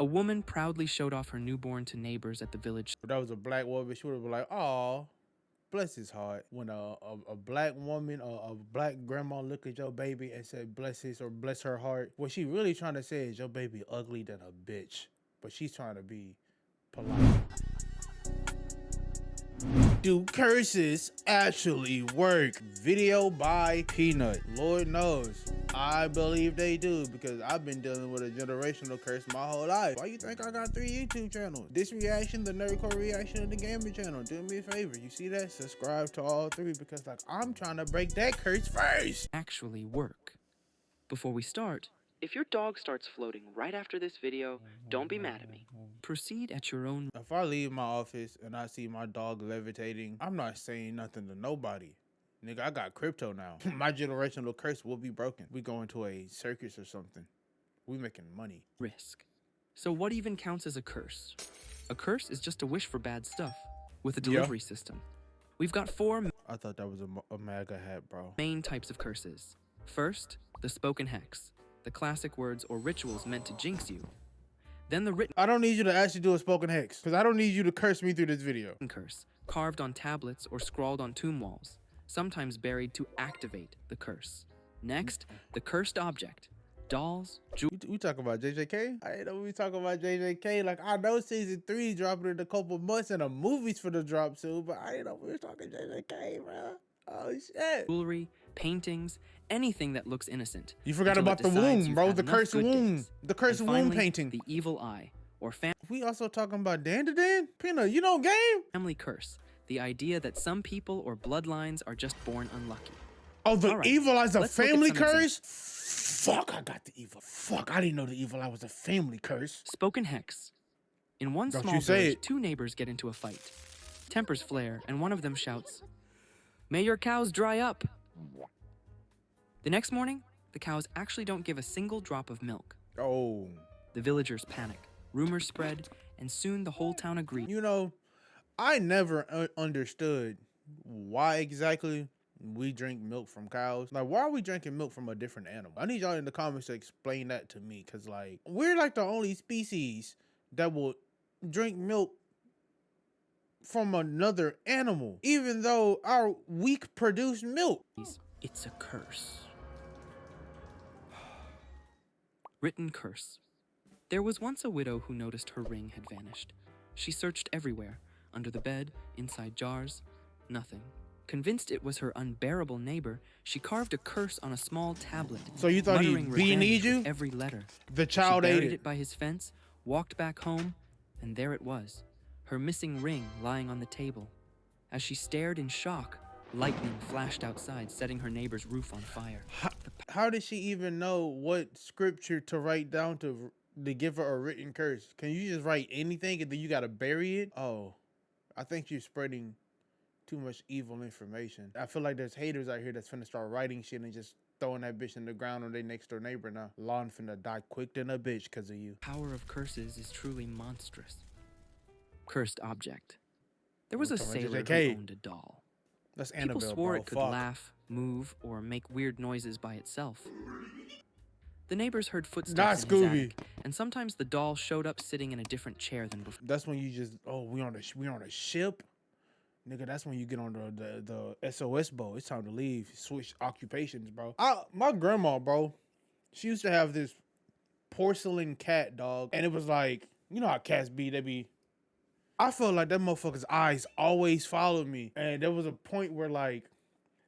A woman proudly showed off her newborn to neighbors at the village. If that was a black woman, she would have been like, "Oh, bless his heart." When a black woman or a black grandma look at your baby and said, "Bless his" or "Bless her heart," what she really trying to say is your baby ugly than a bitch, but she's trying to be polite. Do curses actually work? Video by Peanut. Lord knows, I believe they do, because I've been dealing with a generational curse my whole life. Why you think I got 3 YouTube channels? This reaction, the Nerdcore reaction, and the gaming channel. Do me a favor, you see that? Subscribe to all 3, because like I'm trying to break that curse first. Actually work. Before we start, if your dog starts floating right after this video, don't be mad at me. Proceed at your own. If I leave my office and I see my dog levitating, I'm not saying nothing to nobody. Nigga, I got crypto now. My generational curse will be broken. We going to a circus or something. We making money. Risk. So what even counts as a curse? A curse is just a wish for bad stuff with a delivery system. We've got 4 I thought that was a MAGA hat, bro. main types of curses. First, the spoken hex, the classic words or rituals meant to jinx you. Then the written I don't need you to actually do a spoken hex, because I don't need you to curse me through this video. curse, carved on tablets or scrawled on tomb walls, sometimes buried to activate the curse. Next, the cursed object, dolls, We talk about JJK? I ain't know we talking about JJK. Like, I know season 3 dropping in a couple months and a movie's for the drop soon, but I ain't know we was talking JJK, bro. Oh, shit. jewelry, paintings, anything that looks innocent. You forgot until about it the decides womb, you've bro. had The enough cursed good womb. days. The cursed And womb finally, painting. the evil eye, or We also talking about Dan? Peanut, you know game? family curse, the idea that some people or bloodlines are just born unlucky. Oh, the All right, evil eye's a let's look at family some curse? Fuck, I got the evil. Fuck, I didn't know the evil eye was a family curse. Spoken hex. In one Don't small you say village, it. 2 neighbors get into a fight. Tempers flare, and one of them shouts, "May your cows dry up." The next morning, the cows actually don't give a single drop of milk. Oh. The villagers panic. Rumors spread, and soon the whole town agrees. You know, I never understood why exactly we drink milk from cows. Like, why are we drinking milk from a different animal? I need y'all in the comments to explain that to me, because, like, we're like the only species that will drink milk from another animal, even though our weak produce milk. It's a curse. Written curse. There was once a widow who noticed her ring had vanished. She searched everywhere, under the bed, inside jars, nothing. Convinced it was her unbearable neighbor, she carved a curse on a small tablet. So you thought he muttering revenge need you? with every letter. The child She ate buried it. it by his fence, walked back home, and there it was, her missing ring lying on the table. As she stared in shock, lightning flashed outside, setting her neighbor's roof on fire. How did she even know what scripture to write down to give her a written curse? Can you just write anything and then you gotta bury it? Oh, I think you're spreading too much evil information. I feel like there's haters out here that's finna start writing shit and just throwing that bitch in the ground on their next door neighbor now. Lawn finna die quick than a bitch because of you. Power of curses is truly monstrous. Cursed object. There was a talking about sailor who JJK. owned a doll. That's People Annabelle, swore bro. it could Fuck. laugh, move, or make weird noises by itself. The neighbors heard Not footsteps in his Scooby. attic, and sometimes the doll showed up sitting in a different chair than before. That's when you just, oh, we on a ship? Nigga, that's when you get on the SOS boat. It's time to leave. Switch occupations, bro. My grandma, bro, she used to have this porcelain cat, dog. And it was like, you know how cats be, they be. I felt like that motherfucker's eyes always followed me. And there was a point where, like,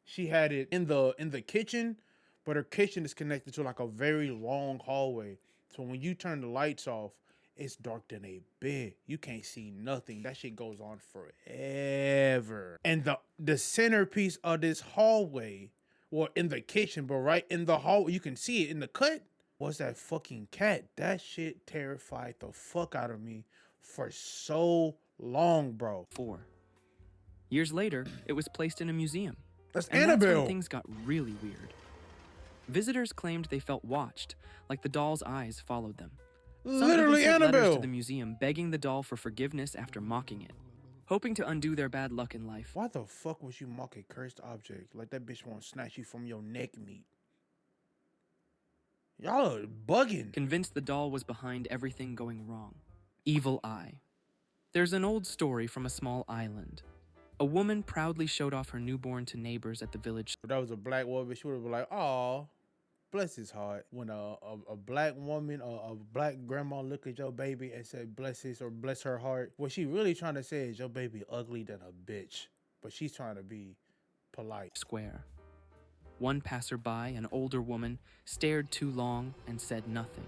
she had it in the kitchen, but her kitchen is connected to like a very long hallway. So when you turn the lights off, it's dark than a bit. You can't see nothing. That shit goes on forever. And the centerpiece of this hallway, well, in the kitchen, but right in the hall, you can see it in the cut, was that fucking cat. That shit terrified the fuck out of me for so long, bro. 4. Years later, it was placed in a museum. That's And that's Annabelle. when things got really weird. Visitors claimed they felt watched, like the doll's eyes followed them. Some Literally even sent letters Annabelle. to the museum begging the doll for forgiveness after mocking it, hoping to undo their bad luck in life. Why the fuck would you mock a cursed object? Like that bitch won't snatch you from your neck meat. Y'all are bugging. convinced the doll was behind everything going wrong. Evil eye. There's an old story from a small island. A woman proudly showed off her newborn to neighbors at the village. If that was a black woman, she would have been like, "Oh, bless his heart." When a black woman or a black grandma look at your baby and say, "Bless his," or "Bless her heart," what she really trying to say is your baby ugly than a bitch, but she's trying to be polite. Square. One passerby, an older woman, stared too long and said nothing.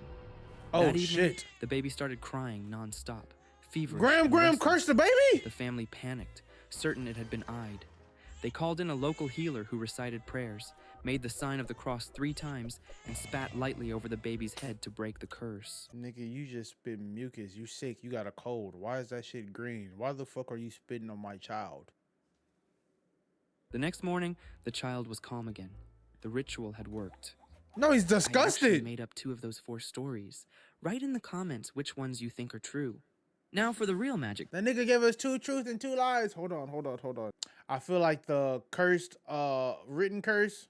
Oh That evening, shit! the baby started crying nonstop, feverish. Graham and restless. cursed the baby. The family panicked, certain it had been eyed. They called in a local healer who recited prayers, made the sign of the cross 3 times, and spat lightly over the baby's head to break the curse. Nigga, you just spit mucus. You sick. You got a cold. Why is that shit green? Why the fuck are you spitting on my child? The next morning, the child was calm again. The ritual had worked. No, he's I actually disgusted. made up 2 of those 4 stories. Write in the comments which ones you think are true. Now for the real magic. That nigga gave us 2 truths and 2 lies. Hold on. I feel like the cursed, written curse,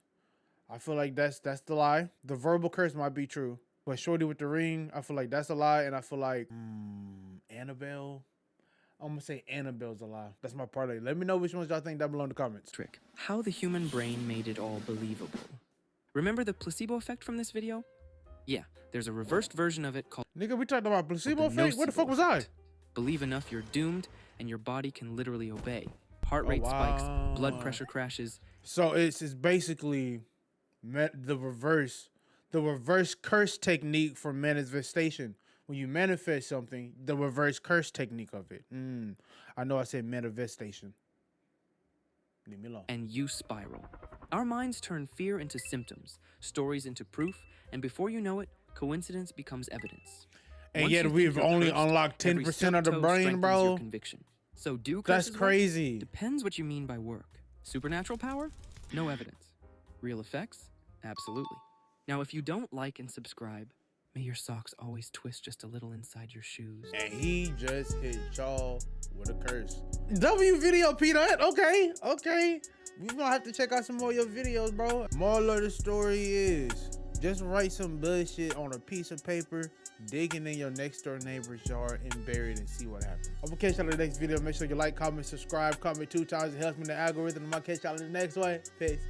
I feel like that's the lie. The verbal curse might be true. But Shorty with the ring, I feel like that's a lie. And I feel like, Annabelle. I'm gonna say Annabelle's a lie. That's my parlay. Let me know which ones y'all think down below in the comments. Trick. How the human brain made it all believable. Remember the placebo effect from this video? Yeah, there's a reversed version of it called Nigga, we talked about placebo the effect? Where the fuck nocebo was I? effect. Believe enough, you're doomed, and your body can literally obey. Heart rate wow. spikes, blood pressure crashes. So it's basically the reverse curse technique for manifestation. When you manifest something, the reverse curse technique of it. I know I said manifestation. Leave me alone. And you spiral. Our minds turn fear into symptoms, stories into proof, and before you know it, coincidence becomes evidence. And Once yet you think we've you're only cursed, unlocked every 10% of the step-toe brain, strengthens bro. your conviction. So do That's curses work? crazy. Depends what you mean by work. Supernatural power? No evidence. Real effects? Absolutely. Now, if you don't like and subscribe, may your socks always twist just a little inside your shoes. And he just hit y'all with a curse. W video, Peanut. Okay. We gonna have to check out some more of your videos, bro. Moral of the story is just write some bullshit on a piece of paper, dig it in your next door neighbor's yard, and bury it and see what happens. I'm gonna catch y'all in the next video. Make sure you like, comment, subscribe, comment 2 times. It helps me in the algorithm. I'm gonna catch y'all in the next one. Peace.